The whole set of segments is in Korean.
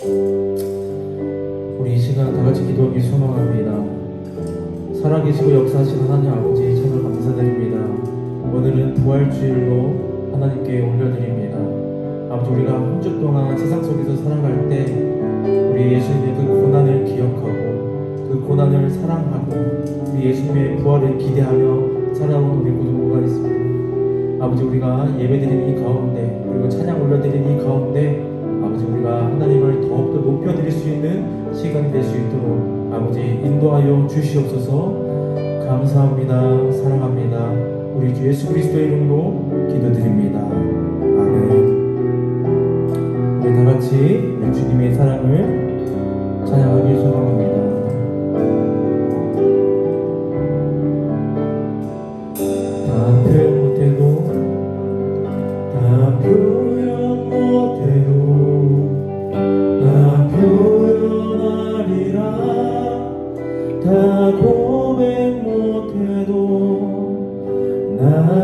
우리 이 시간 다 같이 기도하기 소망합니다. 살아계시고 역사하시는 하나님 아버지 정말 감사드립니다. 오늘은 부활주일로 하나님께 올려드립니다. 아버지, 우리가 한 주 동안 세상 속에서 살아갈 때 우리 예수님의 그 고난을 기억하고 그 고난을 사랑하고 우리 예수님의 부활을 기대하며 살아온 우리 모두가 있습니다. 아버지, 우리가 예배드리는 이 가운데 그리고 찬양 올려드리는 이 가운데 아버지, 우리가 하나님을 더욱더 높여드릴 수 있는 시간이 될 수 있도록 아버지 인도하여 주시옵소서. 감사합니다. 사랑합니다. 우리 주 예수 그리스도의 이름으로 기도드립니다. 아멘. 우리 다같이 우리 주님의 사랑을 찬양하기 소망합니다. 다 표현 못해도 다 표현 못해도 다 표현하리라. 다 고백 못해도 나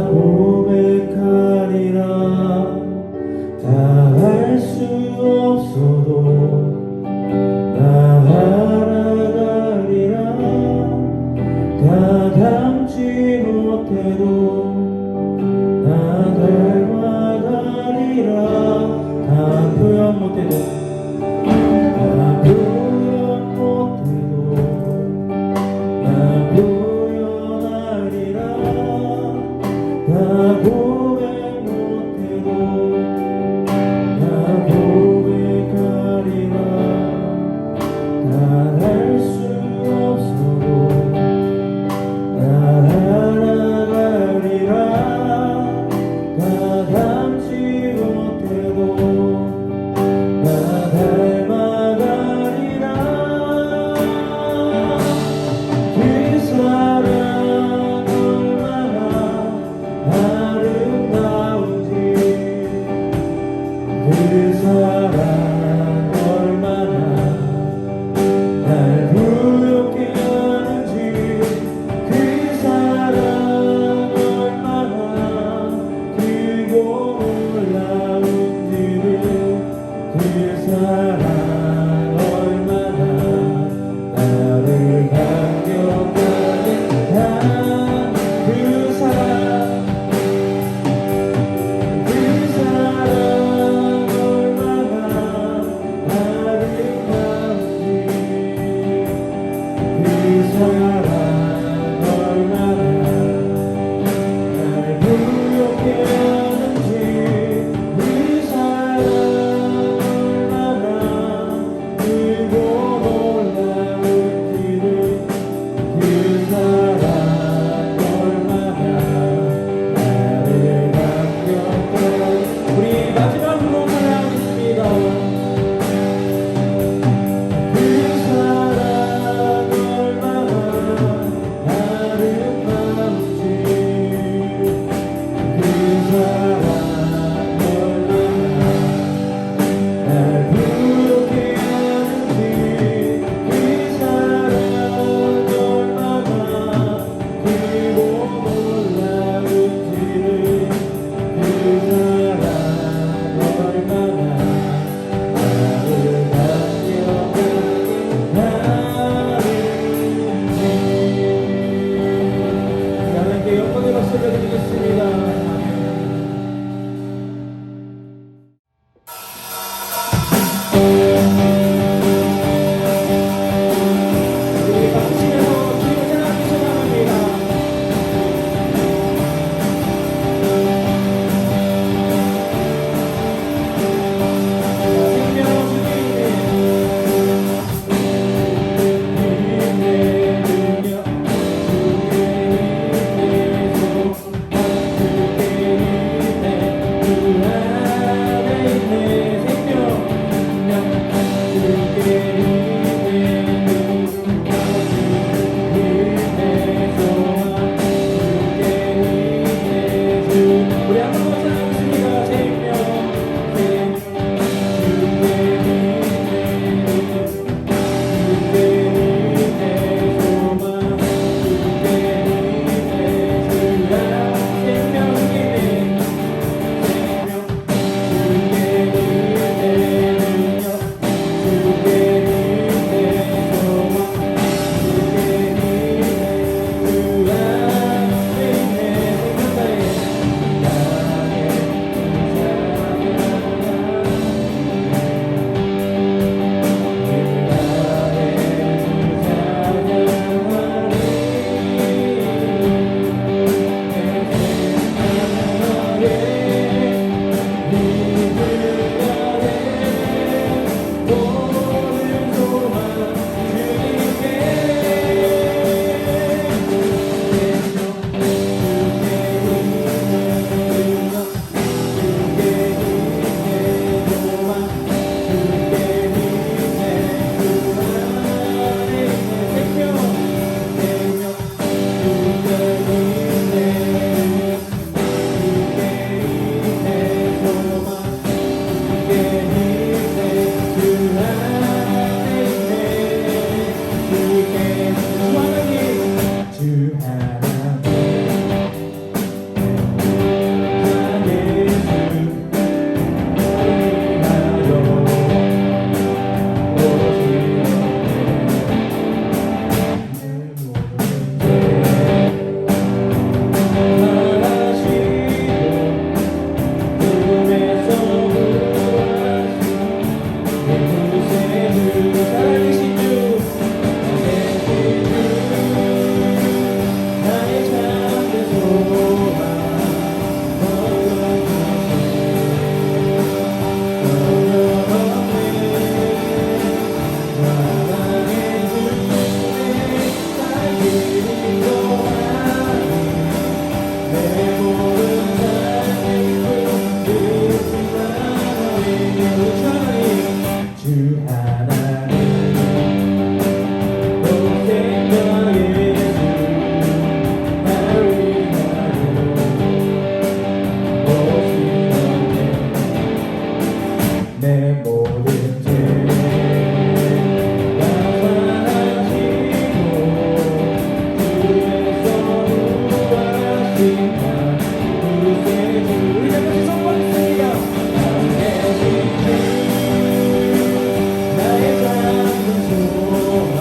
고백하리라. 다 할 수 없어도 나 알아가리라. 다 닮지 못해도 나 닮아가리라. 다 표현 못해도 다 표현 못해도 나 표현하리라. 다 고백 못해도 나 고백하리라. 다 할 수 없어도 나 알아가리라. 다 닮지 못해도 나 닮아가리라. 그 사랑 얼마나 아름다운지, 그 사랑 얼마나 날 부욕해 하는지, 그 사랑 얼마나 크고 놀라운지를, 그 사랑 얼마나 나를 감격하게 한 그 사랑, 그 사랑 얼마나 아름다운지, 그 사랑 얼마나 날 부욕해 하는지, 그 사랑 얼마나 내 모든 죄 다 사하시고 주에서 구하신 나 구세주 우리 다 같이 선포하겠습니다. 나의 신주 나의 작은 소망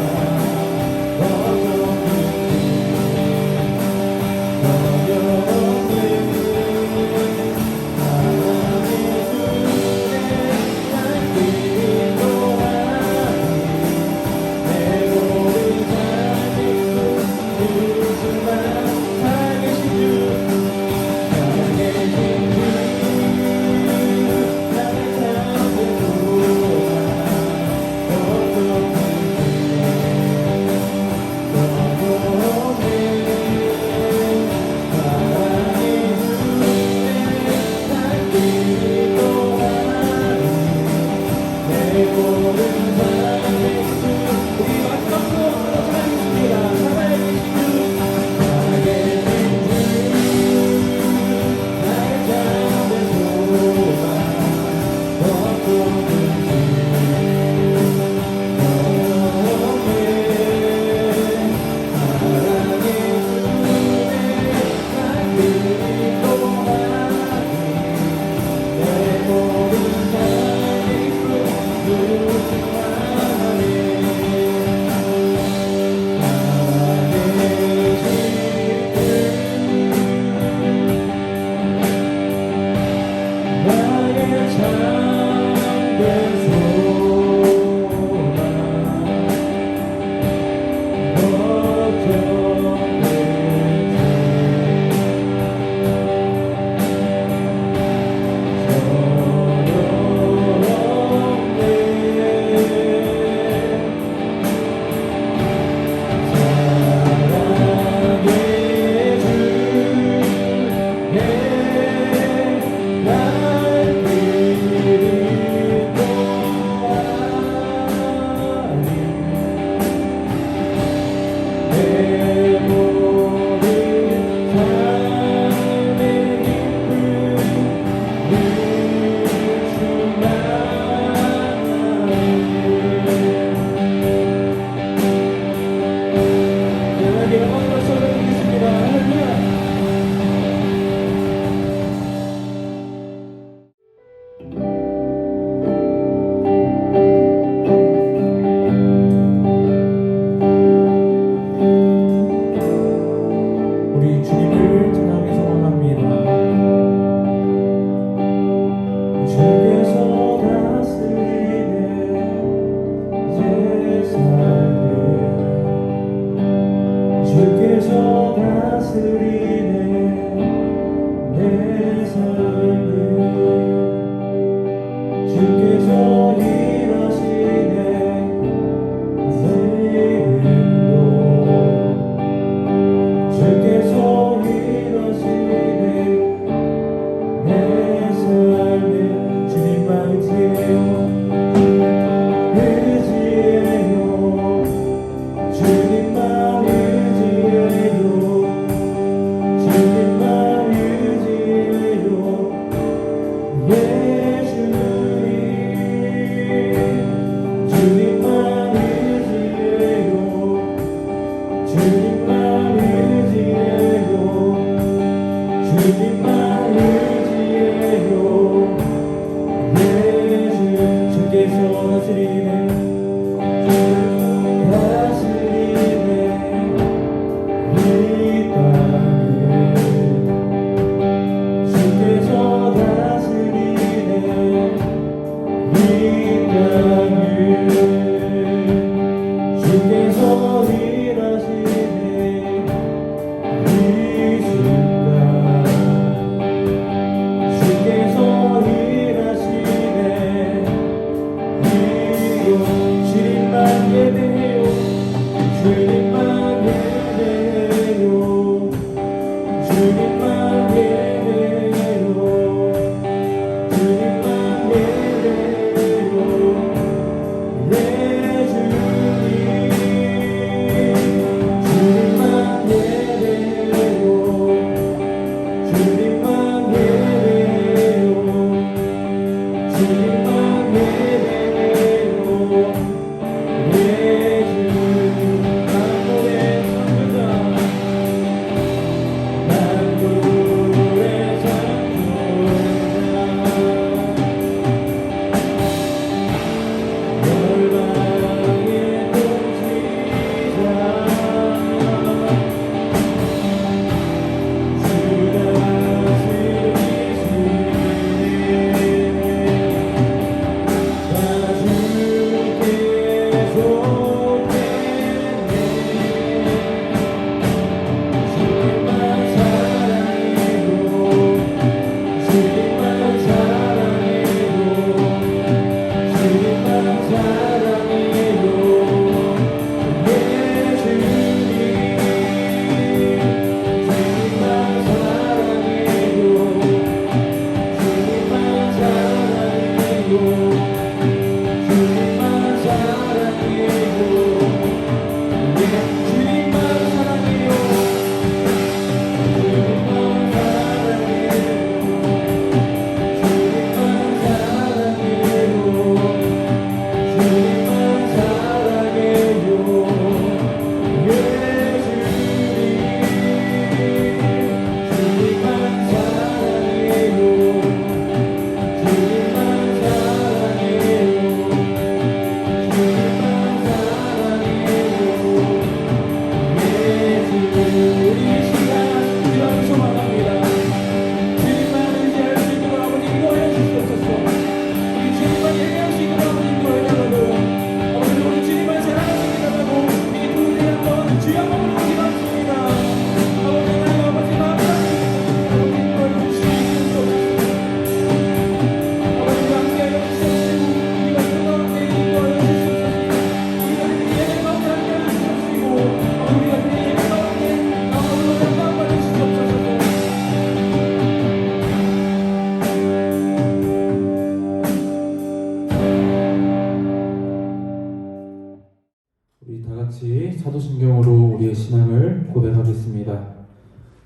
우리 주님을 찬양하기 소원합니다. 주께서 다스리네 세상을 주께서 다스리네 내 삶을 주께서 일하시네 내 행동 주께서 일하시네 내 삶에 주님만 의지해요 의지해요 주님만 의지해요 주님만 의지해요 예수님 주님만 의지해요 주님만 의지해요 주님만 의지해요 예수 주께서 다스리네 다스리네 이 땅을 주께서 다스리네 이 땅을 주께서 일하시네 이 순간 주께서 일하시네 이 우리 다 같이 사도신경으로 우리의 신앙을 고백하겠습니다.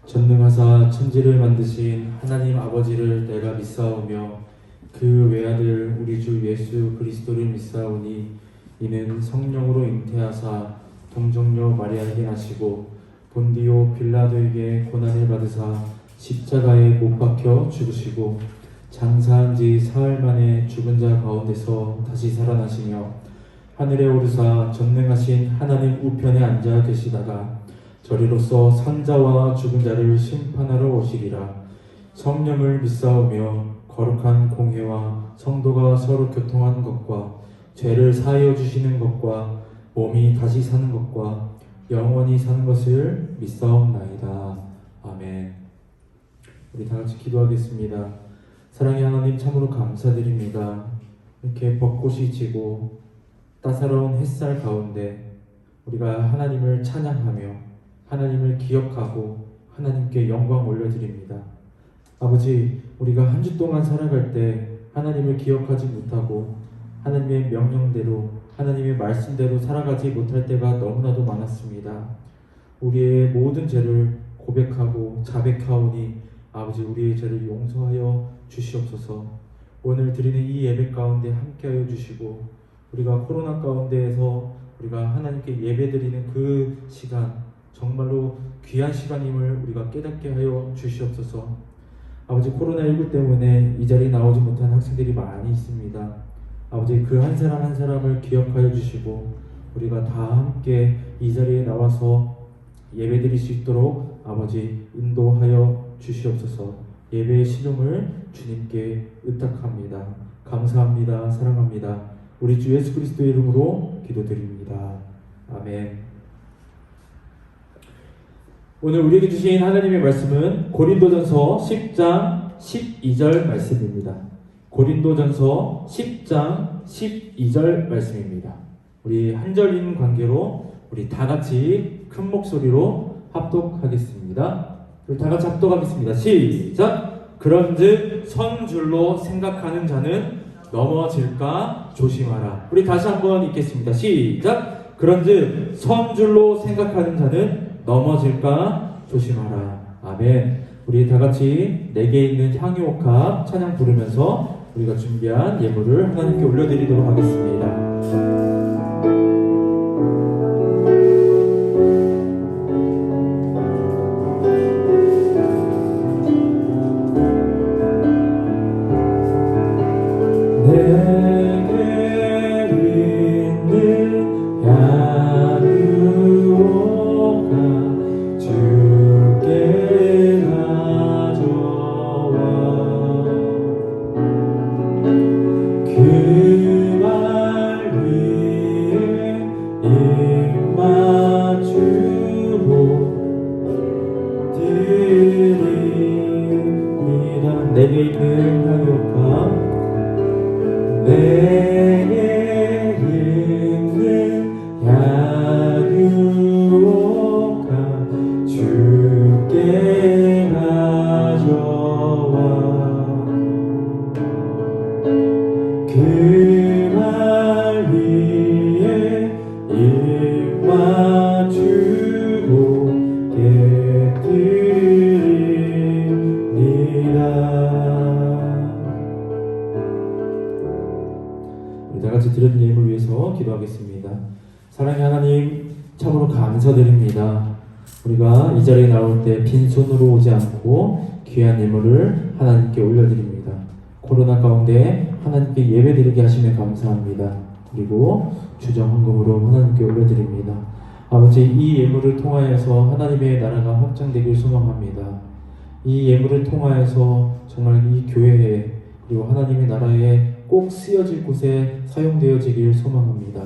전능하사 천지를 만드신 하나님 아버지를 내가 믿사오며 그 외아들 우리 주 예수 그리스도를 믿사오니 이는 성령으로 잉태하사 동정녀 마리아에게 나시고 본디오 빌라도에게 고난을 받으사 십자가에 못 박혀 죽으시고 장사한 지 사흘 만에 죽은 자 가운데서 다시 살아나시며 하늘에 오르사 전능하신 하나님 우편에 앉아 계시다가 저리로서 산자와 죽은 자를 심판하러 오시리라. 성령을 믿사오며 거룩한 공회와 성도가 서로 교통하는 것과 죄를 사하여 주시는 것과 몸이 다시 사는 것과 영원히 사는 것을 믿사옵나이다. 아멘. 우리 다 같이 기도하겠습니다. 사랑의 하나님 참으로 감사드립니다. 이렇게 벚꽃이 지고 따사로운 햇살 가운데 우리가 하나님을 찬양하며 하나님을 기억하고 하나님께 영광 올려드립니다. 아버지, 우리가 한 주 동안 살아갈 때 하나님을 기억하지 못하고 하나님의 명령대로 하나님의 말씀대로 살아가지 못할 때가 너무나도 많았습니다. 우리의 모든 죄를 고백하고 자백하오니 아버지, 우리의 죄를 용서하여 주시옵소서. 오늘 드리는 이 예배 가운데 함께하여 주시고 우리가 코로나 가운데에서 우리가 하나님께 예배드리는 그 시간 정말로 귀한 시간임을 우리가 깨닫게 하여 주시옵소서. 아버지, 코로나19 때문에 이 자리에 나오지 못한 학생들이 많이 있습니다. 아버지, 그 한 사람 한 사람을 기억하여 주시고 우리가 다 함께 이 자리에 나와서 예배드릴 수 있도록 아버지 인도하여 주시옵소서. 예배의 신용을 주님께 의탁합니다. 감사합니다. 사랑합니다. 우리 주 예수 그리스도의 이름으로 기도드립니다. 아멘. 오늘 우리에게 주신 하나님의 말씀은 고린도전서 10장 12절 말씀입니다. 고린도전서 10장 12절 말씀입니다. 우리 한 절인 관계로 우리 다 같이 큰 목소리로 합독하겠습니다. 우리 다 같이 합독하겠습니다. 시작! 그런즉 선 줄로 생각하는 자는 넘어질까 조심하라. 우리 다시 한번 읽겠습니다. 시작! 그런즉 선 줄로 생각하는 자는 넘어질까 조심하라. 아멘. 우리 다 같이 내게 있는 향유옥합 찬양 부르면서 우리가 준비한 예물을 하나님께 올려드리도록 하겠습니다. 그 말 말 위에 입 맞추고 깨뜨립니다. 우리 다 같이 드린 예물을 위해서 기도하겠습니다. 사랑의 하나님, 참으로 감사드립니다. 우리가 이 자리에 나올 때 빈손으로 오지 않고 귀한 예물을 하나님께 올려드립니다. 코로나 가운데 하나님께 예배드리게 하시며 감사합니다. 그리고 주정헌금으로 하나님께 올려드립니다. 아버지, 이 예물을 통하여서 하나님의 나라가 확장되길 소망합니다. 이 예물을 통하여서 정말 이 교회에 그리고 하나님의 나라에 꼭 쓰여질 곳에 사용되어지길 소망합니다.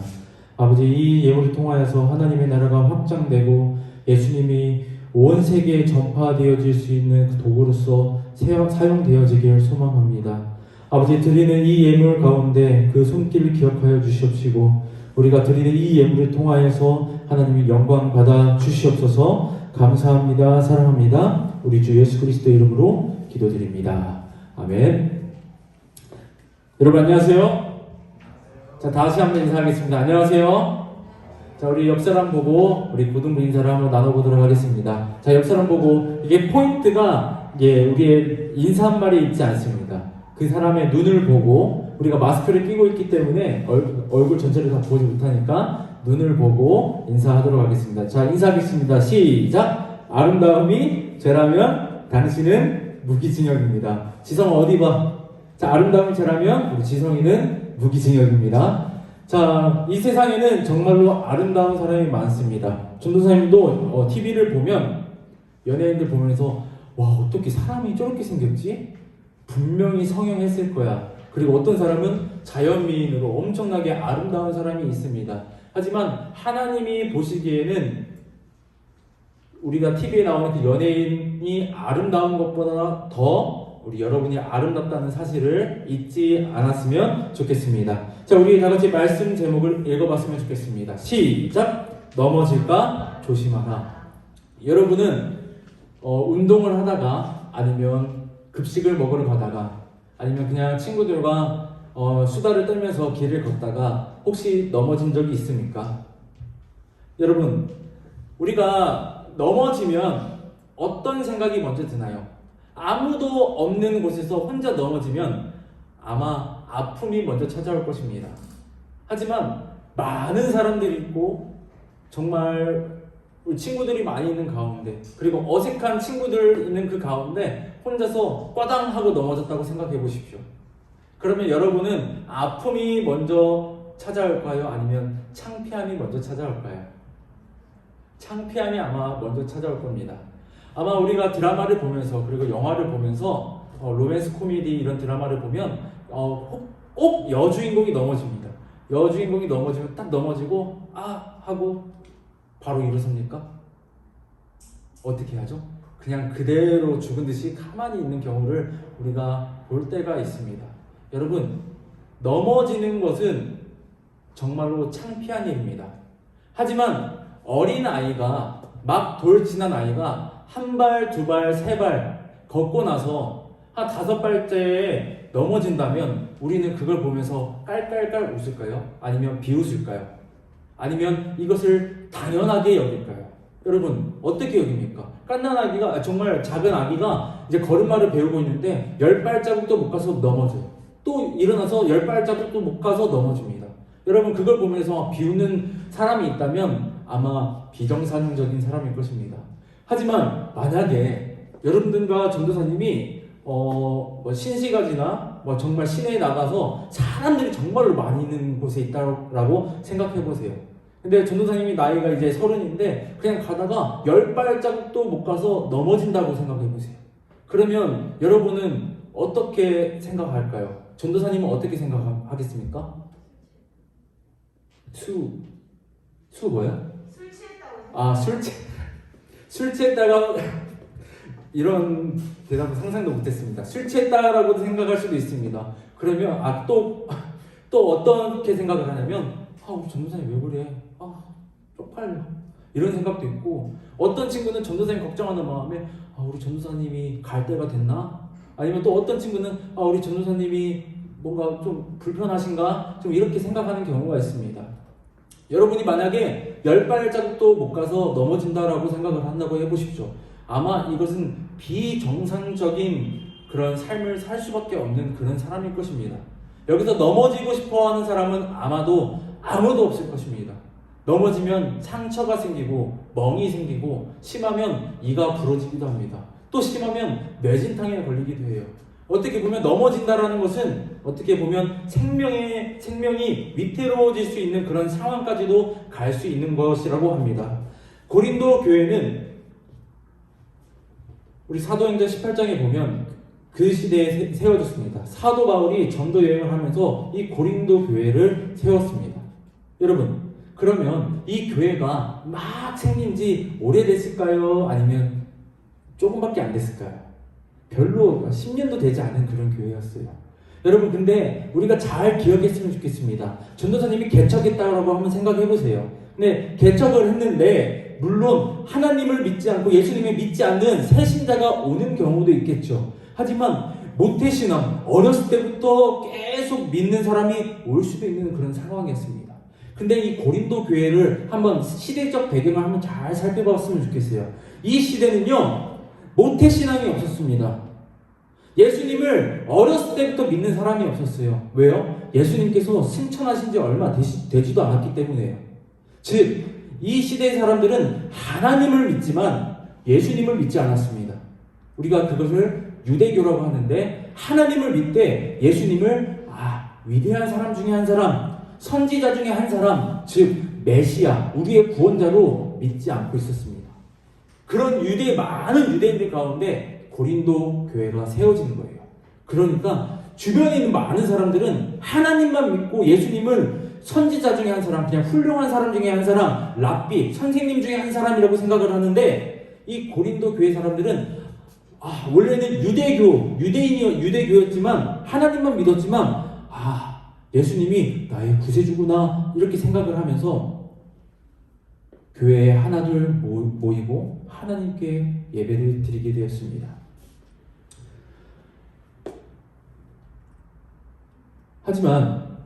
아버지, 이 예물을 통하여서 하나님의 나라가 확장되고 예수님이 온 세계에 전파되어질 수 있는 그 도구로서 사용되어지길 소망합니다. 아버지, 드리는 이 예물 가운데 그 손길을 기억하여 주시옵시고 우리가 드리는 이 예물을 통하여서 하나님의 영광 받아 주시옵소서. 감사합니다. 사랑합니다. 우리 주 예수 그리스도 이름으로 기도드립니다. 아멘. 여러분 안녕하세요. 자, 다시 한번 인사하겠습니다. 안녕하세요. 자, 우리 옆사람 보고 우리 고등부 인사를 한번 나눠보도록 하겠습니다. 자, 옆사람 보고 이게 포인트가 우리의 인사말이 있지 않습니다. 그 사람의 눈을 보고 우리가 마스크를 끼고 있기 때문에 얼굴 전체를 다 보지 못하니까 눈을 보고 인사하도록 하겠습니다. 자, 인사하겠습니다. 시작! 아름다움이 죄라면 당신은 무기징역입니다. 지성 어디 봐? 자, 아름다움이 죄라면 우리 지성이는 무기징역입니다. 자, 이 세상에는 정말로 아름다운 사람이 많습니다. 전도사님도 TV를 보면 연예인들 보면서 와, 어떻게 사람이 저렇게 생겼지? 분명히 성형했을 거야. 그리고 어떤 사람은 자연미인으로 엄청나게 아름다운 사람이 있습니다. 하지만 하나님이 보시기에는 우리가 TV에 나오는 그 연예인이 아름다운 것보다 더 우리 여러분이 아름답다는 사실을 잊지 않았으면 좋겠습니다. 자, 우리 다 같이 말씀 제목을 읽어봤으면 좋겠습니다. 시작! 넘어질까 조심하라. 여러분은 운동을 하다가 아니면 급식을 먹으러 가다가 아니면 그냥 친구들과 수다를 떨면서 길을 걷다가 혹시 넘어진 적이 있습니까? 여러분, 우리가 넘어지면 어떤 생각이 먼저 드나요? 아무도 없는 곳에서 혼자 넘어지면 아마 아픔이 먼저 찾아올 것입니다. 하지만 많은 사람들이 있고 정말 우리 친구들이 많이 있는 가운데 그리고 어색한 친구들 있는 그 가운데 혼자서 꽈당 하고 넘어졌다고 생각해 보십시오. 그러면 여러분은 아픔이 먼저 찾아올까요? 아니면 창피함이 먼저 찾아올까요? 창피함이 아마 먼저 찾아올 겁니다. 아마 우리가 드라마를 보면서 그리고 영화를 보면서 로맨스 코미디 이런 드라마를 보면 꼭 여주인공이 넘어집니다. 여주인공이 넘어지면 딱 넘어지고 하고 바로 일어섭니까? 어떻게 하죠? 그냥 그대로 죽은 듯이 가만히 있는 경우를 우리가 볼 때가 있습니다. 여러분, 넘어지는 것은 정말로 창피한 일입니다. 하지만 어린 아이가 막 돌 지난 아이가 한 발, 두 발, 세 발 걷고 나서 한 5발째에 넘어진다면 우리는 그걸 보면서 깔깔깔 웃을까요? 아니면 비웃을까요? 아니면 이것을 당연하게 여길까요? 여러분, 어떻게 여깁니까? 갓난 아기가, 정말 작은 아기가 이제 걸음마를 배우고 있는데 10발자국도 못 가서 넘어져요. 또 일어나서 10발자국도 못 가서 넘어집니다. 여러분, 그걸 보면서 비웃는 사람이 있다면 아마 비정상적인 사람일 것입니다. 하지만 만약에 여러분들과 전도사님이 신시가지나 정말 시내에 나가서 사람들이 정말로 많이 있는 곳에 있다고 생각해 보세요. 근데 전도사님이 나이가 이제 30인데 그냥 가다가 10발자국도 못 가서 넘어진다고 생각해 보세요. 그러면 여러분은 어떻게 생각할까요? 전도사님은 어떻게 생각하겠습니까? 술 뭐야? 술 취했다고. 술 취했다가 이런 대답은 상상도 못했습니다. 술 취했다라고도 생각할 수도 있습니다. 그러면 또 어떻게 생각을 하냐면 우리 전도사님 왜 그래? 쪽팔려. 이런 생각도 있고 어떤 친구는 전도사님 걱정하는 마음에 우리 전도사님이 갈 때가 됐나? 아니면 또 어떤 친구는 우리 전도사님이 뭔가 좀 불편하신가? 좀 이렇게 생각하는 경우가 있습니다. 여러분이 만약에 10발자국도 못 가서 넘어진다라고 생각을 한다고 해보십시오. 아마 이것은 비정상적인 그런 삶을 살 수밖에 없는 그런 사람일 것입니다. 여기서 넘어지고 싶어 하는 사람은 아마도 아무도 없을 것입니다. 넘어지면 상처가 생기고 멍이 생기고 심하면 이가 부러지기도 합니다. 또 심하면 뇌진탕에 걸리기도 해요. 어떻게 보면 넘어진다라는 것은 어떻게 보면 생명이 위태로워질 수 있는 그런 상황까지도 갈 수 있는 것이라고 합니다. 고린도 교회는 우리 사도행전 18장에 보면 그 시대에 세워졌습니다. 사도 바울이 전도 여행을 하면서 이 고린도 교회를 세웠습니다. 여러분, 그러면 이 교회가 막 생긴 지 오래됐을까요? 아니면 조금밖에 안 됐을까요? 별로 10년도 되지 않은 그런 교회였어요. 여러분, 근데 우리가 잘 기억했으면 좋겠습니다. 전도사님이 개척했다고 한번 생각해 보세요. 근데 개척을 했는데 물론 하나님을 믿지 않고 예수님을 믿지 않는 새신자가 오는 경우도 있겠죠. 하지만 모태신앙, 어렸을 때부터 계속 믿는 사람이 올 수도 있는 그런 상황이었습니다. 근데 이 고린도 교회를 한번 시대적 배경을 한번 잘 살펴봤으면 좋겠어요. 이 시대는요, 모태신앙이 없었습니다. 예수님을 어렸을 때부터 믿는 사람이 없었어요. 왜요? 예수님께서 승천하신 지 얼마 되지도 않았기 때문에요. 즉, 이 시대의 사람들은 하나님을 믿지만 예수님을 믿지 않았습니다. 우리가 그것을 유대교라고 하는데, 하나님을 믿되 예수님을 위대한 사람 중에 한 사람, 선지자 중에 한 사람, 즉 메시아, 우리의 구원자로 믿지 않고 있었습니다. 그런 많은 유대인들 가운데 고린도 교회가 세워지는 거예요. 그러니까 주변에 있는 많은 사람들은 하나님만 믿고 예수님을 선지자 중에 한 사람, 그냥 훌륭한 사람 중에 한 사람, 랍비, 선생님 중에 한 사람이라고 생각을 하는데, 이 고린도 교회 사람들은 원래는 유대교였지만 하나님만 믿었지만 예수님이 나의 구세주구나 이렇게 생각을 하면서 교회에 하나둘 모이고 하나님께 예배를 드리게 되었습니다. 하지만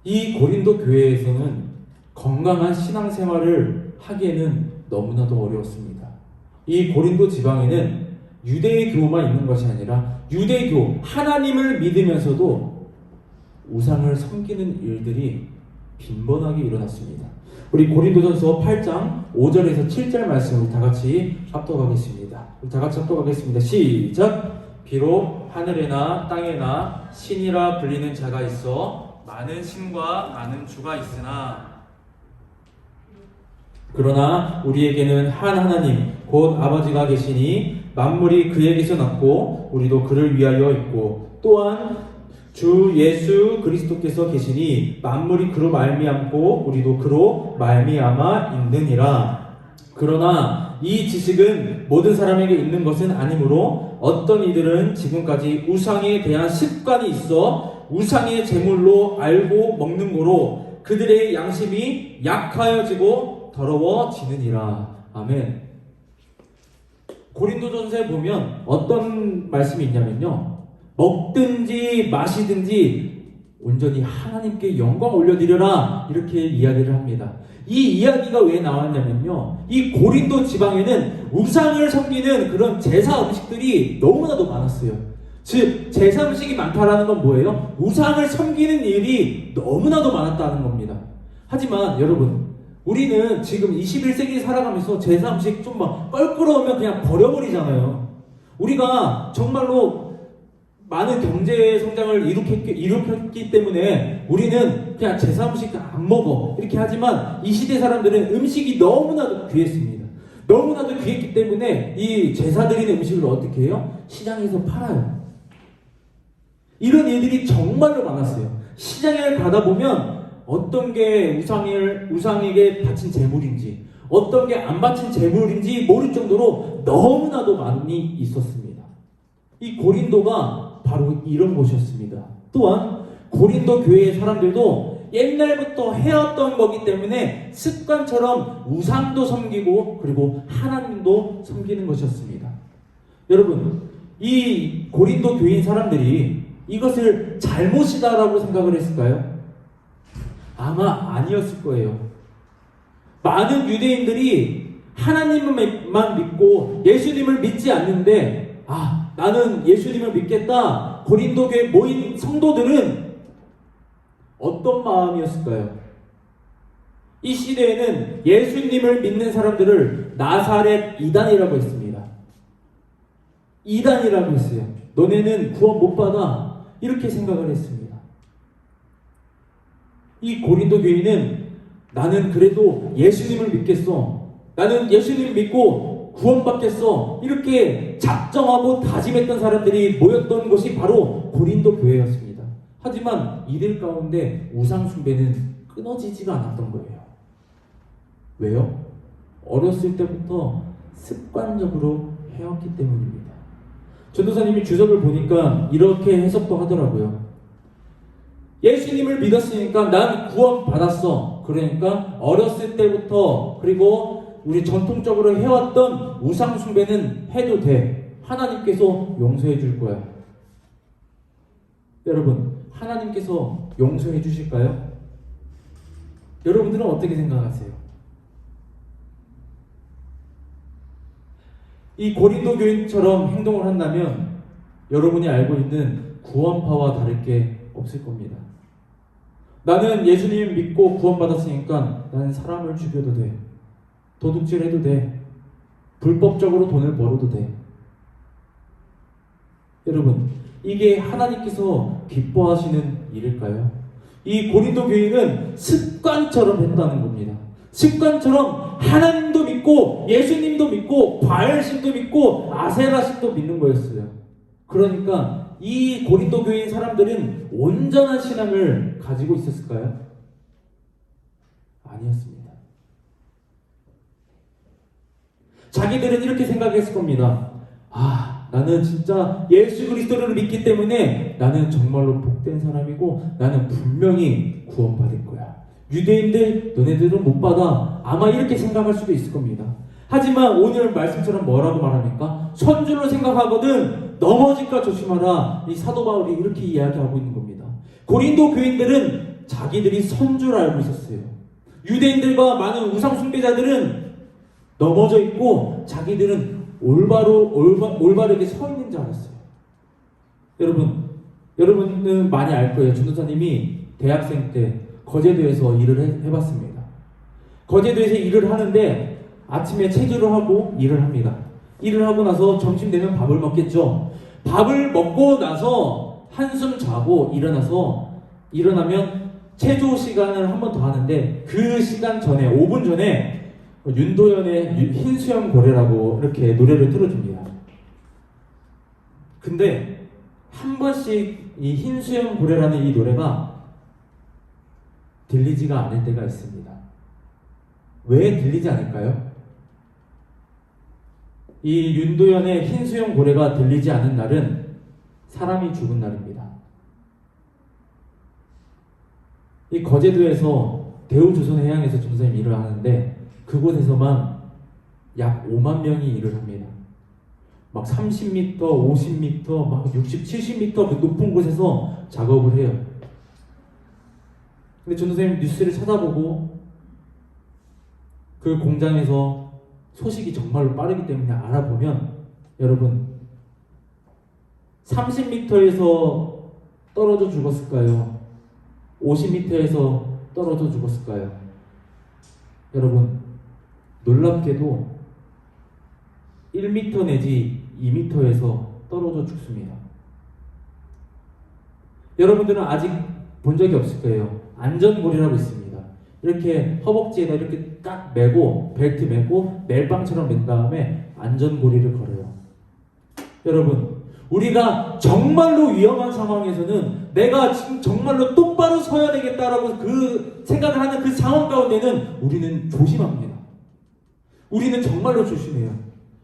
이 고린도 교회에서는 건강한 신앙생활을 하기에는 너무나도 어려웠습니다. 이 고린도 지방에는 유대교만 있는 것이 아니라 유대교, 하나님을 믿으면서도 우상을 섬기는 일들이 빈번하게 일어났습니다. 우리 고린도전서 8장 5절에서 7절 말씀 우리 다 같이 합독하겠습니다. 시작! 비록 하늘에나 땅에나 신이라 불리는 자가 있어 많은 신과 많은 주가 있으나 그러나 우리에게는 한 하나님 곧 아버지가 계시니 만물이 그에게서 났고 우리도 그를 위하여 있고 또한 주 예수 그리스도께서 계시니 만물이 그로 말미암고 우리도 그로 말미암아 있느니라. 그러나 이 지식은 모든 사람에게 있는 것은 아니므로 어떤 이들은 지금까지 우상에 대한 습관이 있어 우상의 제물로 알고 먹는 거로 그들의 양심이 약하여지고 더러워지느니라. 아멘. 고린도전서에 보면 어떤 말씀이 있냐면요, 먹든지 마시든지 온전히 하나님께 영광 올려드려라 이렇게 이야기를 합니다. 이 이야기가 왜 나왔냐면요, 이 고린도 지방에는 우상을 섬기는 그런 제사 음식들이 너무나도 많았어요. 즉 제사 음식이 많다라는 건 뭐예요? 우상을 섬기는 일이 너무나도 많았다는 겁니다. 하지만 여러분, 우리는 지금 21세기 살아가면서 제사 음식 좀 막 껄끄러우면 그냥 버려버리잖아요. 우리가 정말로 많은 경제 성장을 일으켰기 때문에 우리는 그냥 제사 음식 안 먹어 이렇게 하지만 이 시대 사람들은 음식이 너무나도 귀했습니다. 너무나도 귀했기 때문에 이 제사 드리는 음식을 어떻게 해요? 시장에서 팔아요. 이런 일들이 정말로 많았어요. 시장에 가다 보면 어떤 게 우상에게 바친 제물인지 어떤 게 안 바친 제물인지 모를 정도로 너무나도 많이 있었습니다. 이 고린도가 바로 이런 곳이었습니다. 또한 고린도 교회의 사람들도 옛날부터 해왔던 거기 때문에 습관처럼 우상도 섬기고 그리고 하나님도 섬기는 것이었습니다. 여러분, 이 고린도 교인 사람들이 이것을 잘못이다라고 생각을 했을까요? 아마 아니었을 거예요. 많은 유대인들이 하나님만 믿고 예수님을 믿지 않는데, 나는 예수님을 믿겠다. 고린도 교회 모인 성도들은 어떤 마음이었을까요? 이 시대에는 예수님을 믿는 사람들을 나사렛 이단이라고 했습니다. 이단이라고 했어요. 너네는 구원 못 받아. 이렇게 생각을 했습니다. 이 고린도 교인은 나는 그래도 예수님을 믿겠어. 나는 예수님 믿고 구원받겠어. 이렇게 작정하고 다짐했던 사람들이 모였던 곳이 바로 고린도 교회였습니다. 하지만 이들 가운데 우상숭배는 끊어지지가 않았던 거예요. 왜요? 어렸을 때부터 습관적으로 해왔기 때문입니다. 전도사님이 주석을 보니까 이렇게 해석도 하더라고요. 예수님을 믿었으니까 난 구원 받았어. 그러니까 어렸을 때부터 그리고 우리 전통적으로 해왔던 우상숭배는 해도 돼. 하나님께서 용서해 줄 거야. 여러분, 하나님께서 용서해 주실까요? 여러분들은 어떻게 생각하세요? 이 고린도 교인처럼 행동을 한다면 여러분이 알고 있는 구원파와 다를 게 없을 겁니다. 나는 예수님 믿고 구원받았으니까 나는 사람을 죽여도 돼. 도둑질해도 돼. 불법적으로 돈을 벌어도 돼. 여러분, 이게 하나님께서 기뻐하시는 일일까요? 이 고린도 교인은 습관처럼 했다는 겁니다. 습관처럼 하나님도 믿고 예수님도 믿고 바알신도 믿고 아세라신도 믿는 거였어요. 그러니까 이 고린도 교인 사람들은 온전한 신앙을 가지고 있었을까요? 아니었습니다. 자기들은 이렇게 생각했을 겁니다. 나는 진짜 예수 그리스도를 믿기 때문에 나는 정말로 복된 사람이고 나는 분명히 구원받을 거야. 유대인들 너네들은 못 받아. 아마 이렇게 생각할 수도 있을 겁니다. 하지만 오늘 말씀처럼 뭐라고 말합니까? 선줄로 생각하거든 넘어질까 조심하라. 이 사도 바울이 이렇게 이야기하고 있는 겁니다. 고린도 교인들은 자기들이 선줄 알고 있었어요. 유대인들과 많은 우상 숭배자들은 넘어져 있고 자기들은 올바르게 서 있는 줄 알았어요. 여러분은 많이 알 거예요. 전도사님이 대학생 때 거제도에서 일을 해봤습니다. 거제도에서 일을 하는데 아침에 체조를 하고 일을 합니다. 일을 하고 나서 점심 되면 밥을 먹겠죠. 밥을 먹고 나서 한숨 자고 일어나면 체조 시간을 한 번 더 하는데 그 시간 전에 5분 전에 윤도현의 흰수염 고래라고 이렇게 노래를 틀어줍니다. 근데 한 번씩 이 흰수염 고래라는 이 노래가 들리지가 않을 때가 있습니다. 왜 들리지 않을까요? 이 윤도현의 흰수염 고래가 들리지 않은 날은 사람이 죽은 날입니다. 이 거제도에서 대우조선해양에서 전도사님 일을 하는데 그곳에서만 약 5만 명이 일을 합니다. 막 30m, 50m, 막 60, 70m 그 높은 곳에서 작업을 해요. 근데 전도사님 뉴스를 찾아보고 그 공장에서 소식이 정말로 빠르기 때문에 알아보면 여러분 30m에서 떨어져 죽었을까요? 50m에서 떨어져 죽었을까요? 여러분 놀랍게도 1m 내지 2m에서 떨어져 죽습니다. 여러분들은 아직 본 적이 없을 거예요. 안전고리라고 있습니다. 이렇게 허벅지에다 이렇게 딱 매고 벨트 매고 멜빵처럼 맨 다음에 안전고리를 걸어요. 여러분 우리가 정말로 위험한 상황에서는 내가 지금 정말로 똑바로 서야 되겠다라고 그 생각을 하는 그 상황 가운데는 우리는 조심합니다. 우리는 정말로 조심해요.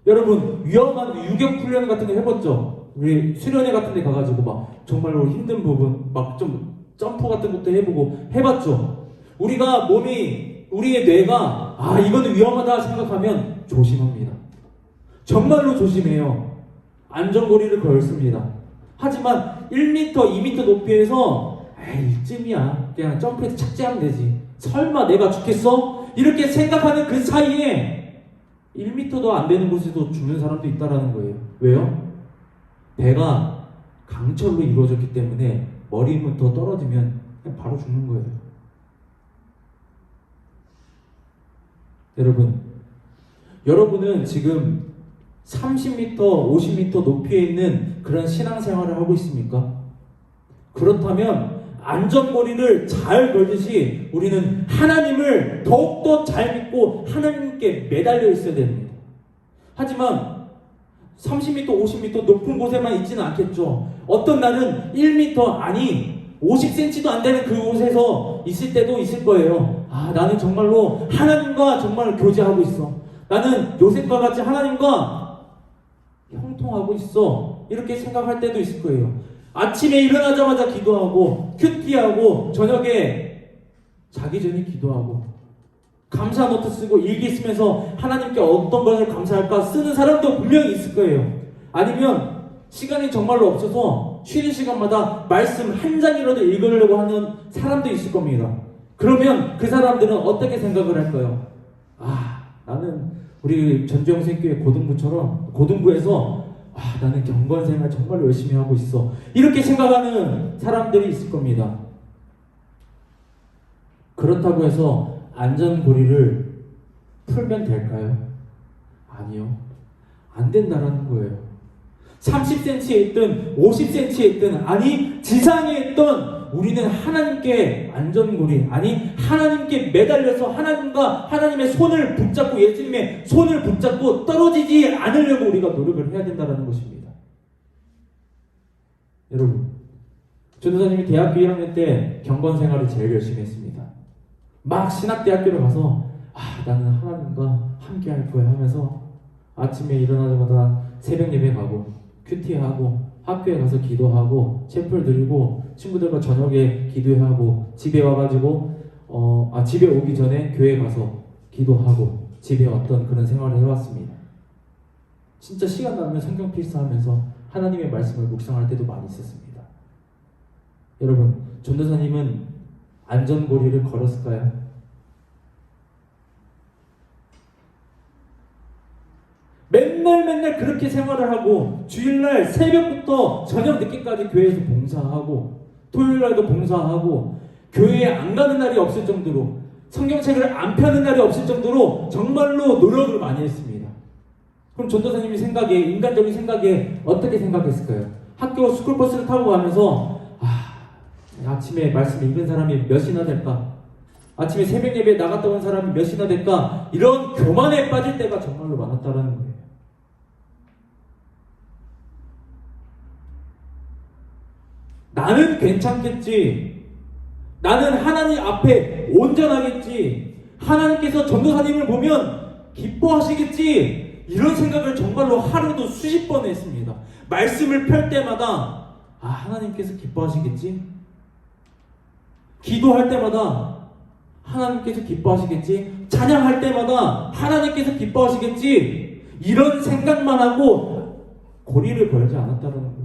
여러분 위험한 유격훈련 같은 거 해봤죠? 우리 수련회 같은 데 가가지고 막 정말로 힘든 부분 막 좀 점프 같은 것도 해보고 해봤죠? 우리의 뇌가 이거는 위험하다 생각하면 조심합니다. 정말로 조심해요. 안전고리를 걸습니다. 하지만 1m, 2m 높이에서 에이 이쯤이야 그냥 점프해서 착지하면 되지 설마 내가 죽겠어? 이렇게 생각하는 그 사이에 1m도 안 되는 곳에도 죽는 사람도 있다라는 거예요. 왜요? 배가 강철로 이루어졌기 때문에 머리부터 떨어지면 그냥 바로 죽는 거예요. 여러분은 지금 30m, 50m 높이에 있는 그런 신앙생활을 하고 있습니까? 그렇다면 안전거리를 잘 걸듯이 우리는 하나님을 더욱더 잘 믿고 하나님께 매달려 있어야 됩니다. 하지만 30m, 50m 높은 곳에만 있지는 않겠죠. 어떤 날은 1m 아니 50cm도 안 되는 그곳에서 있을 때도 있을 거예요. 아, 나는 정말로 하나님과 정말 교제하고 있어. 나는 요셉과 같이 하나님과 형통하고 있어. 이렇게 생각할 때도 있을 거예요. 아침에 일어나자마자 기도하고 큐티하고 저녁에 자기 전에 기도하고 감사 노트 쓰고 일기 쓰면서 하나님께 어떤 것을 감사할까 쓰는 사람도 분명히 있을 거예요. 아니면 시간이 정말로 없어서 쉬는 시간마다 말씀 한 장이라도 읽으려고 하는 사람도 있을 겁니다. 그러면 그 사람들은 어떻게 생각을 할까요? 아, 나는 우리 전주영생교회 고등부에서 나는 경건생활 정말 열심히 하고 있어. 이렇게 생각하는 사람들이 있을 겁니다. 그렇다고 해서 안전고리를 풀면 될까요? 아니요. 안 된다라는 거예요. 30cm에 있든 50cm에 있든 아니 지상에 있든 우리는 하나님께 안전고리 아니 하나님께 매달려서 하나님과 하나님의 손을 붙잡고 예수님의 손을 붙잡고 떨어지지 않으려고 우리가 노력을 해야 된다는 것입니다. 여러분, 전도사님이 대학교 1학년 때 경건생활을 제일 열심히 했습니다. 막 신학대학교를 가서 나는 하나님과 함께 할 거야 하면서 아침에 일어나자마자 새벽 예배 가고 큐티하고 학교에 가서 기도하고 채플 드리고 친구들과 저녁에 기도하고 집에 와가지고 집에 오기 전에 교회 가서 기도하고 집에 왔던 그런 생활을 해왔습니다. 진짜 시간 나면 성경 필사하면서 하나님의 말씀을 묵상할 때도 많이 있었습니다. 여러분, 전도사님은 안전고리를 걸었을까요? 맨날 그렇게 생활을 하고 주일날 새벽부터 저녁 늦게까지 교회에서 봉사하고 토요일날도 봉사하고 교회에 안 가는 날이 없을 정도로 성경책을 안 펴는 날이 없을 정도로 정말로 노력을 많이 했습니다. 그럼 전도사님이 생각에 인간적인 생각에 어떻게 생각했을까요? 학교 스쿨버스를 타고 가면서 아침에 말씀 읽은 사람이 몇이나 될까? 아침에 새벽 예배에 나갔다 온 사람이 몇이나 될까? 이런 교만에 빠질 때가 정말로 많았다는 거예요. 나는 괜찮겠지. 나는 하나님 앞에 온전하겠지. 하나님께서 전도사님을 보면 기뻐하시겠지. 이런 생각을 정말로 하루도 수십 번 했습니다. 말씀을 펼 때마다 하나님께서 기뻐하시겠지. 기도할 때마다 하나님께서 기뻐하시겠지. 찬양할 때마다 하나님께서 기뻐하시겠지. 이런 생각만 하고 고리를 걸지 않았다는 거예요.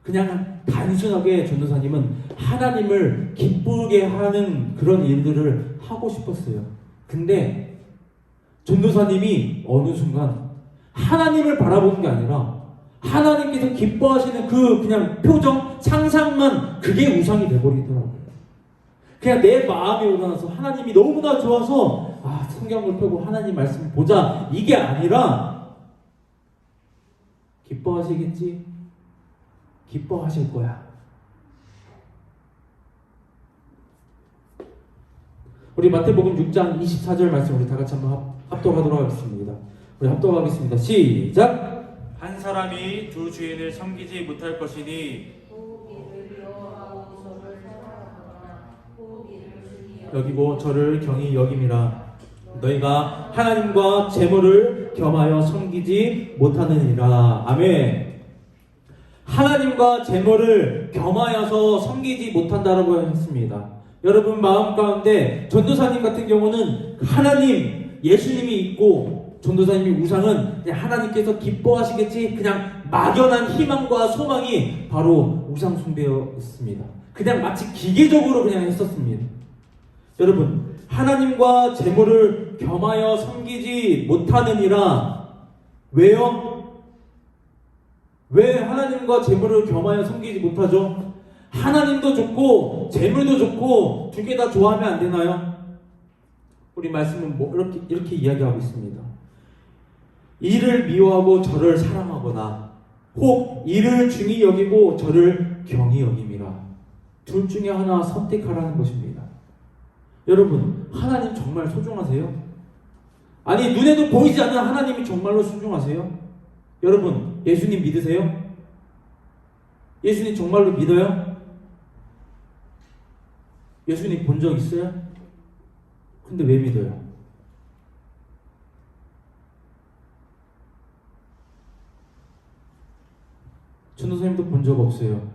그냥 단순하게 전도사님은 하나님을 기쁘게 하는 그런 일들을 하고 싶었어요. 근데 전도사님이 어느 순간 하나님을 바라보는 게 아니라 하나님께서 기뻐하시는 그 그냥 표정, 상상만 그게 우상이 돼버리더라고요. 그냥 내 마음에 우러나서 하나님이 너무나 좋아서 성경을 펴고 하나님 말씀을 보자 이게 아니라 기뻐하시겠지? 기뻐하실 거야. 우리 마태복음 6장 24절 말씀 우리 다 같이 한번 합독하도록 하겠습니다. 우리 합독하겠습니다. 시작! 한 사람이 두 주인을 섬기지 못할 것이니 여기고 저를 경히 여김이라. 너희가 하나님과 재물을 겸하여 섬기지 못하느니라. 아멘. 하나님과 재물을 겸하여서 섬기지 못한다라고 했습니다. 여러분 마음 가운데 전도사님 같은 경우는 하나님, 예수님이 있고 전도사님이 우상은 그냥 하나님께서 기뻐하시겠지 그냥 막연한 희망과 소망이 바로 우상 숭배였습니다. 그냥 마치 기계적으로 그냥 했었습니다. 여러분, 하나님과 재물을 겸하여 섬기지 못하느니라. 왜요? 왜 하나님과 재물을 겸하여 섬기지 못하죠? 하나님도 좋고 재물도 좋고 두 개 다 좋아하면 안 되나요? 우리 말씀은 뭐 이렇게 이야기하고 있습니다. 이를 미워하고 저를 사랑하거나 혹 이를 중히 여기고 저를 경히 여김이라. 둘 중에 하나 선택하라는 것입니다. 여러분, 하나님 정말 소중하세요? 아니, 눈에도 보이지 않는 하나님이 정말로 소중하세요? 여러분, 예수님 믿으세요? 예수님 정말로 믿어요? 예수님 본 적 있어요? 근데 왜 믿어요? 전도사님도 본 적 없어요.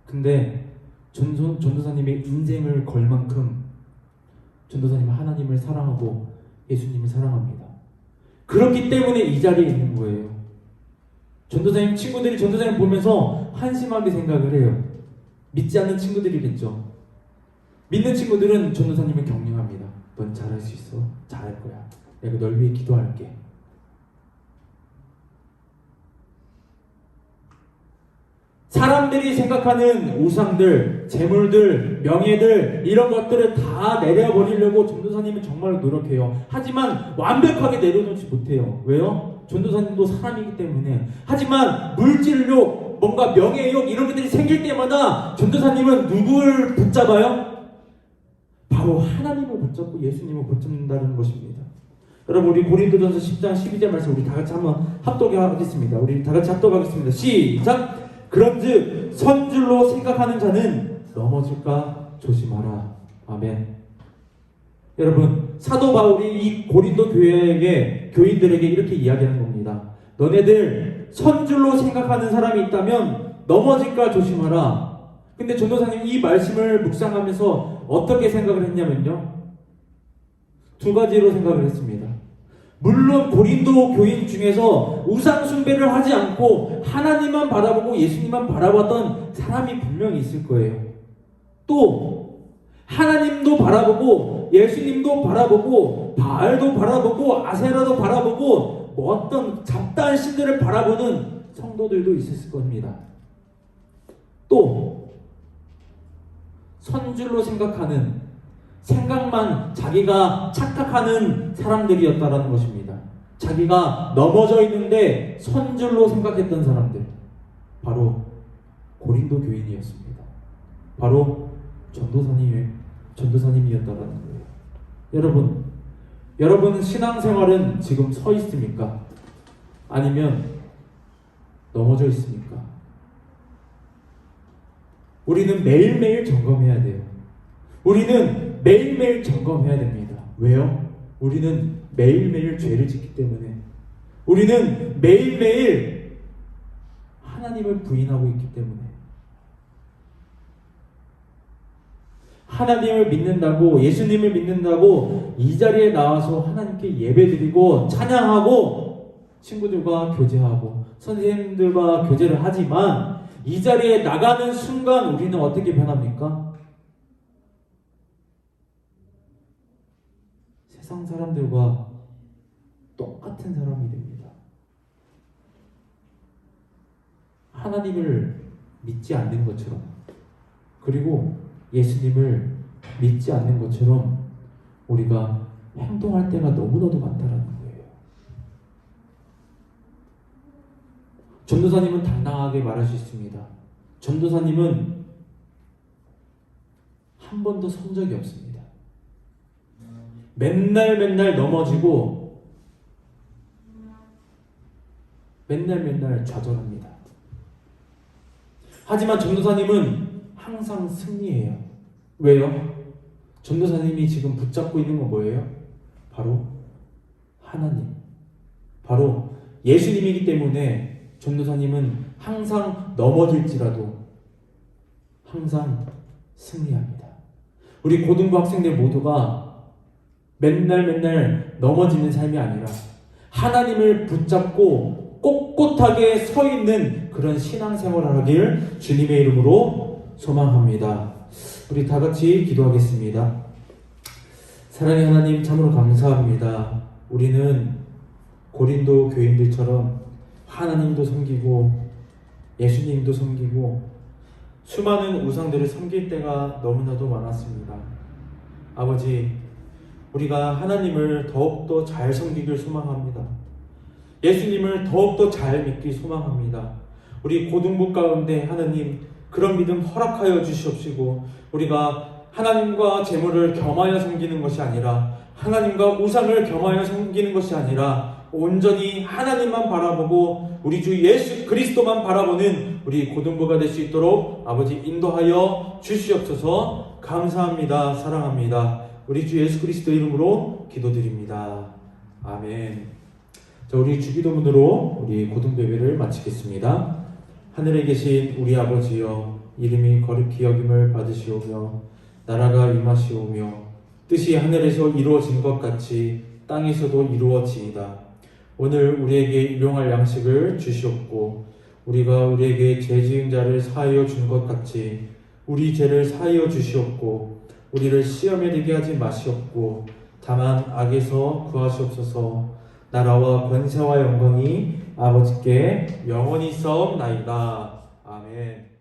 근데 전도사님의 인생을 걸 만큼 전도사님은 하나님을 사랑하고 예수님을 사랑합니다. 그렇기 때문에 이 자리에 있는 거예요. 전도사님 친구들이 전도사님 보면서 한심하게 생각을 해요. 믿지 않는 친구들이겠죠. 믿는 친구들은 전도사님을 격려합니다. 넌 잘할 수 있어. 잘할 거야. 내가 널 위해 기도할게. 사람들이 생각하는 우상들, 재물들, 명예들 이런 것들을 다 내려버리려고 전도사님은 정말 노력해요. 하지만 완벽하게 내려놓지 못해요. 왜요? 전도사님도 사람이기 때문에. 하지만 물질욕, 뭔가 명예욕 이런 것들이 생길 때마다 전도사님은 누구를 붙잡아요? 바로 하나님을 붙잡고 예수님을 붙잡는다는 것입니다. 여러분, 우리 고린도전서 10장 12절 말씀 우리 다 같이 한번 합독하겠습니다. 우리 다 같이 합독하겠습니다. 시작! 그런즉 선줄로 생각하는 자는 넘어질까 조심하라. 아멘. 여러분, 사도 바울이 이 고린도 교인들에게 이렇게 이야기하는 겁니다. 너네들 선줄로 생각하는 사람이 있다면 넘어질까 조심하라. 근데 전도사님 이 말씀을 묵상하면서 어떻게 생각을 했냐면요, 두 가지로 생각을 했습니다. 물론 고린도 교인 중에서 우상 숭배를 하지 않고 하나님만 바라보고 예수님만 바라봤던 사람이 분명히 있을 거예요. 또 하나님도 바라보고 예수님도 바라보고 바알도 바라보고 아세라도 바라보고 뭐 어떤 잡다한 신들을 바라보는 성도들도 있었을 겁니다. 또 선줄로 생각하는, 생각만 자기가 착각하는 사람들이었다라는 것입니다. 자기가 넘어져 있는데 선줄로 생각했던 사람들, 바로 고린도 교인이었습니다. 바로 전도사님이었다라는 거예요. 여러분 신앙생활은 지금 서 있습니까? 아니면 넘어져 있습니까? 우리는 매일매일 점검해야 돼요. 우리는 매일매일 점검해야 됩니다. 왜요? 우리는 매일매일 죄를 짓기 때문에. 우리는 매일매일 하나님을 부인하고 있기 때문에. 하나님을 믿는다고, 예수님을 믿는다고 이 자리에 나와서 하나님께 예배드리고 찬양하고 친구들과 교제하고 선생님들과 교제를 하지만 이 자리에 나가는 순간 우리는 어떻게 변합니까? 세상 사람들과 똑같은 사람이 됩니다. 하나님을 믿지 않는 것처럼, 그리고 예수님을 믿지 않는 것처럼 우리가 행동할 때가 너무나도 많다라는 거예요. 전도사님은 당당하게 말할 수 있습니다. 전도사님은 한 번도 선 적이 없습니다. 맨날 넘어지고 맨날 좌절합니다. 하지만 전도사님은 항상 승리해요. 왜요? 전도사님이 지금 붙잡고 있는 건 뭐예요? 바로 하나님, 바로 예수님이기 때문에 전도사님은 항상 넘어질지라도 항상 승리합니다. 우리 고등부 학생들 모두가 맨날 넘어지는 삶이 아니라 하나님을 붙잡고 꼿꼿하게 서 있는 그런 신앙생활을 하길 주님의 이름으로 소망합니다. 우리 다 같이 기도하겠습니다. 사랑의 하나님, 참으로 감사합니다. 우리는 고린도 교인들처럼 하나님도 섬기고 예수님도 섬기고 수많은 우상들을 섬길 때가 너무나도 많았습니다. 아버지, 우리가 하나님을 더욱더 잘 섬기길 소망합니다. 예수님을 더욱더 잘 믿길 소망합니다. 우리 고등부 가운데 하나님 그런 믿음 허락하여 주시옵시고, 우리가 하나님과 재물을 겸하여 섬기는 것이 아니라, 하나님과 우상을 겸하여 섬기는 것이 아니라 온전히 하나님만 바라보고 우리 주 예수 그리스도만 바라보는 우리 고등부가 될 수 있도록 아버지 인도하여 주시옵소서. 감사합니다. 사랑합니다. 우리 주 예수 그리스도 이름으로 기도드립니다. 아멘. 자, 우리 주기도문으로 우리 고등부 예배를 마치겠습니다. 하늘에 계신 우리 아버지여, 이름이 거룩히 여김을 받으시오며 나라가 임하시오며 뜻이 하늘에서 이루어진 것 같이 땅에서도 이루어지이다. 오늘 우리에게 일용할 양식을 주시옵고, 우리가 우리에게 죄 지은 자를 사하여 준 것 같이 우리 죄를 사하여 주시옵고, 우리를 시험에 들게 하지 마시옵고, 다만 악에서 구하시옵소서. 나라와 권세와 영광이 아버지께 영원히 있사옵나이다. 아멘.